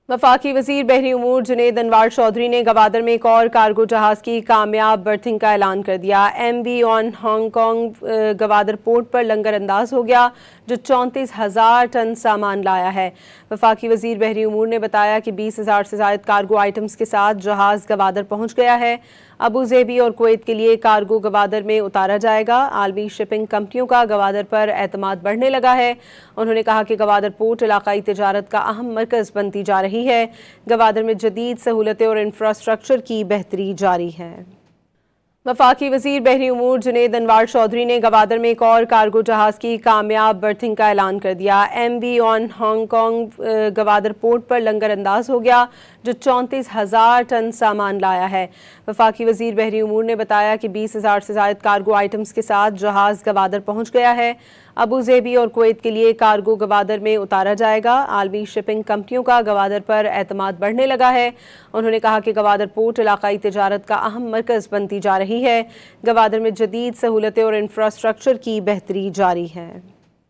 वफाकी वजीर बहरी उमूर जुनेद अनवार चौधरी ने गवादर में एक और कार्गो जहाज की कामयाब बर्थिंग का ऐलान कर दिया। MV on Hong Kong Gwadar port पर लंगर अंदाज हो गया, जो 34,000 टन सामान लाया है। वफाकी वजीर बहरी उमूर ने बताया कि 20,000 से ज़ायद कार्गो आइटम्स के साथ जहाज गवादर पहुंच गया है। अबू ज़ेबी और कुवैत के लिए कार्गो गवादर में उतारा जाएगा। आलमी शिपिंग कंपनियों का गवादर पर एतमाद बढ़ने लगा है। उन्होंने कहा कि गवादर पोर्ट इलाकाई तिजारत का अहम मरकज़ बनती जा रही है। गवादर में जदीद सहूलतें और इंफ्रास्ट्रक्चर की बेहतरी जारी है। वफाकी वजीर बहरी उमूर जुनेद अनवार चौधरी ने गवादर में एक और कार्गो जहाज की कामयाब बर्थिंग का ऐलान कर दिया। MV on Hong Kong Gwadar port पर लंगर अंदाज हो गया, जो 34,000 टन सामान लाया है। वफाकी वजीर बहरी उमूर ने बताया कि 20,000 से ज़ायद कार्गो आइटम्स के साथ जहाज गवादर पहुंच गया है। अबू ज़ेबी और कुवैत के लिए कार्गो गवादर में उतारा जाएगा। आलमी शिपिंग कंपनियों का गवादर पर एतमाद बढ़ने लगा है। उन्होंने कहा कि गवादर पोर्ट इलाकाई तिजारत का अहम मरकज़ बनती जा रही है। गवादर में जदीद सहूलतें और इंफ्रास्ट्रक्चर की बेहतरी जारी है।